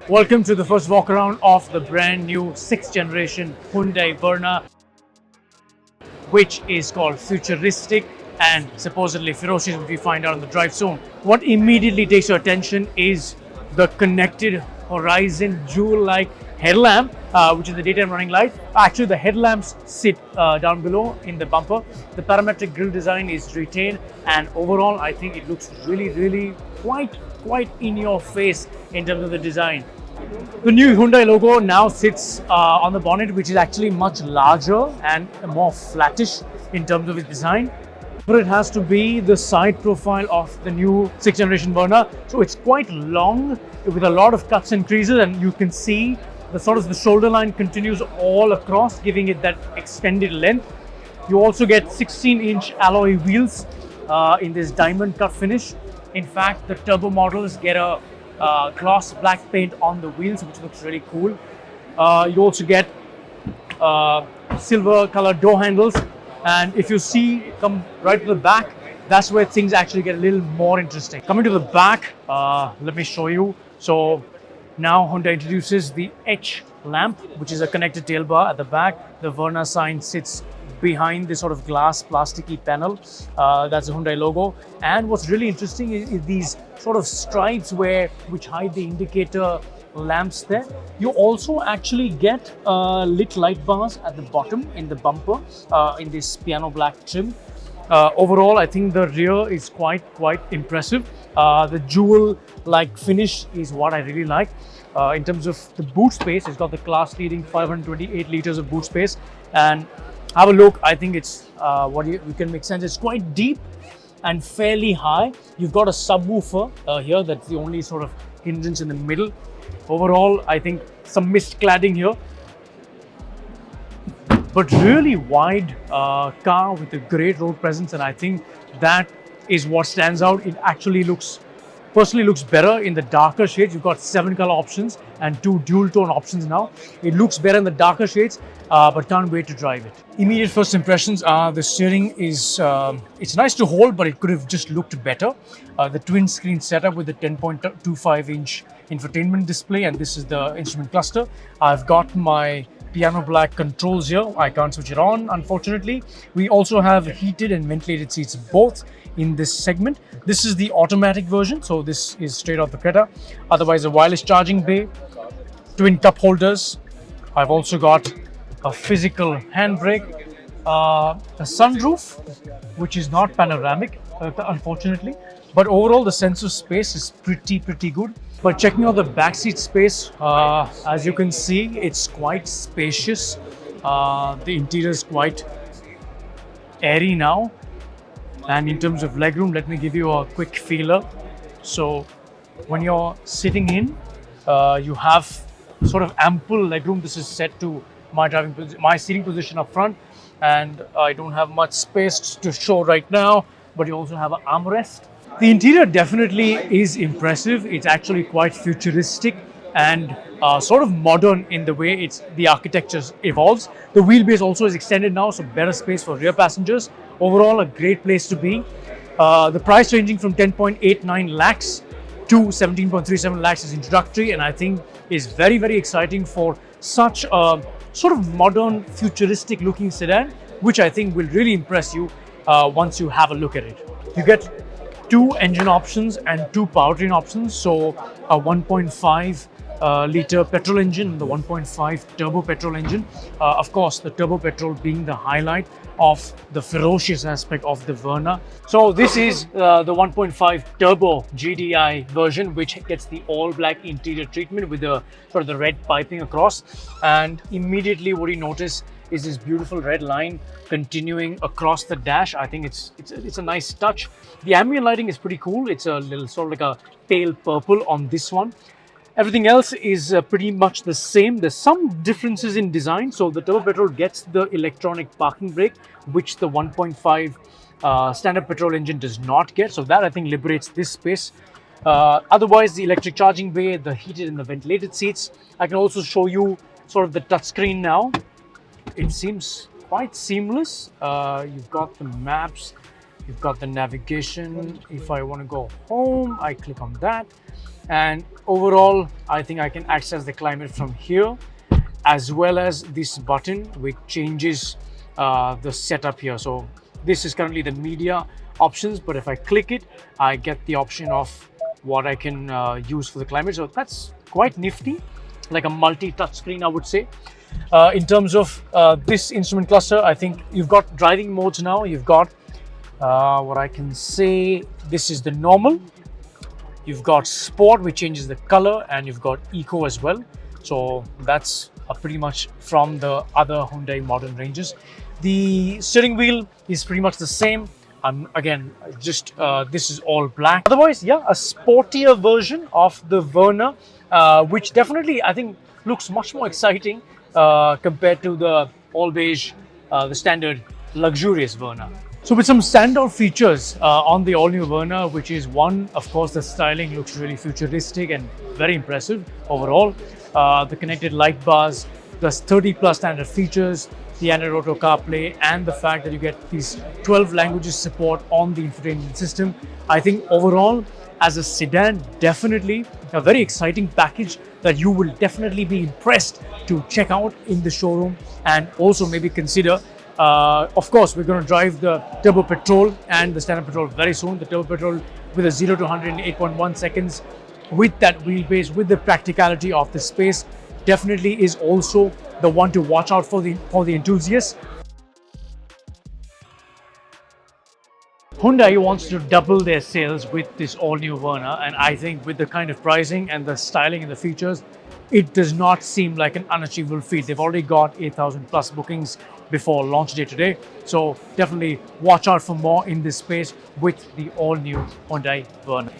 Welcome to the first walk around of the brand new 6th generation Hyundai Verna, which is called futuristic and supposedly ferocious, which we find out on the drive soon. What immediately takes your attention is the connected horizon jewel-like headlamp, which is the daytime running light. Actually, the headlamps sit down below in the bumper. The parametric grille design is retained, and overall, I think it looks really quite in your face in terms of the design. The new Hyundai logo now sits on the bonnet, which is actually much larger and more flattish in terms of its design. But it has to be the side profile of the new 6th generation Verna. So it's quite long with a lot of cuts and creases, and you can see the shoulder line continues all across, giving it that extended length. You also get 16-inch alloy wheels in this diamond cut finish. In fact, the turbo models get a gloss black paint on the wheels, which looks really cool. You also get silver colored door handles, and if you see, come right to the back, that's where things actually get a little more interesting. Coming to the back, let me show you. So now Hyundai introduces the H lamp, which is a connected tail bar at the back. The Verna sign sits behind this sort of glass plasticky panel. That's the Hyundai logo. And what's really interesting is these sort of stripes which hide the indicator lamps there. You also actually get lit light bars at the bottom in the bumper in this piano black trim. Overall, I think the rear is quite impressive. The jewel-like finish is what I really like. In terms of the boot space, it's got the class-leading 528 liters of boot space. And have a look. I think it's we can make sense. It's quite deep and fairly high. You've got a subwoofer here. That's the only sort of hindrance in the middle. Overall, I think some mist cladding here, but really wide car with a great road presence, and I think that is what stands out. It actually personally looks better in the darker shades. You've got 7 color options and 2 dual tone options now. It looks better in the darker shades, but can't wait to drive it. Immediate first impressions are the steering is, it's nice to hold, but it could have just looked better. The twin screen setup with the 10.25 inch infotainment display, and this is the instrument cluster. I've got my piano black controls here. I can't switch it on, unfortunately. We also have heated and ventilated seats both in this segment. This is the automatic version, so this is straight off the Creta. Otherwise, a wireless charging bay, twin cup holders. I've also got a physical handbrake, a sunroof, which is not panoramic, unfortunately. But overall, the sense of space is pretty good. But checking out the backseat space, as you can see, it's quite spacious. The interior is quite airy now. And in terms of legroom, let me give you a quick feeler. So when you're sitting in, you have sort of ample legroom. This is set to my seating position up front, and I don't have much space to show right now, but you also have an armrest. The interior definitely is impressive. It's actually quite futuristic and sort of modern in the way the architecture evolves. The wheelbase also is extended now, so better space for rear passengers. Overall, a great place to be. The price ranging from 10.89 lakhs to 17.37 lakhs is introductory, and I think is very exciting for such a sort of modern, futuristic looking sedan, which I think will really impress you once you have a look at it. You get 2 engine options and 2 powertrain options. So a 1.5 liter petrol engine and the 1.5 turbo petrol engine. Of course, the turbo petrol being the highlight of the ferocious aspect of the Verna. So this is the 1.5 turbo GDI version, which gets the all black interior treatment with the sort of the red piping across. And immediately what you notice is this beautiful red line continuing across the dash. I think it's a nice touch. The ambient lighting is pretty cool. It's a little sort of like a pale purple on this one. Everything else is pretty much the same. There's some differences in design. So the turbo petrol gets the electronic parking brake, which the 1.5 standard petrol engine does not get. So that I think liberates this space. Otherwise, the electric charging bay, the heated and the ventilated seats. I can also show you sort of the touchscreen now. It seems quite seamless. You've got the maps, You've got the navigation. If I want to go home, I click on that. And overall, I think I can access the climate from here, as well as this button which changes the setup here. So this is currently the media options, but if I click it, I get the option of what I can use for the climate. So that's quite nifty, like a multi-touch screen, I would say. In terms of this instrument cluster, I think you've got driving modes now. You've got what I can say, this is the normal. You've got sport, which changes the color, and you've got eco as well. So that's pretty much from the other Hyundai modern ranges. The steering wheel is pretty much the same. Again, just this is all black. Otherwise, yeah, a sportier version of the Verna, which definitely I think looks much more exciting compared to the all beige, the standard luxurious Verna. So with some standout features on the all-new Verna, which is one, of course, the styling looks really futuristic and very impressive overall. The connected light bars, plus 30 plus standard features, the Android Auto CarPlay, and the fact that you get these 12 languages support on the infotainment system. I think overall, as a sedan, definitely a very exciting package that you will definitely be impressed to check out in the showroom, and also maybe consider. Of course, we're going to drive the turbo petrol and the standard petrol very soon. The turbo petrol with a 0 to 100 in 8.1 seconds, with that wheelbase, with the practicality of the space, definitely is also the one to watch out for the enthusiasts. Hyundai wants to double their sales with this all-new Verna, and I think with the kind of pricing and the styling and the features, it does not seem like an unachievable feat. They've already got 8,000 plus bookings before launch day today, so definitely watch out for more in this space with the all-new Hyundai Verna.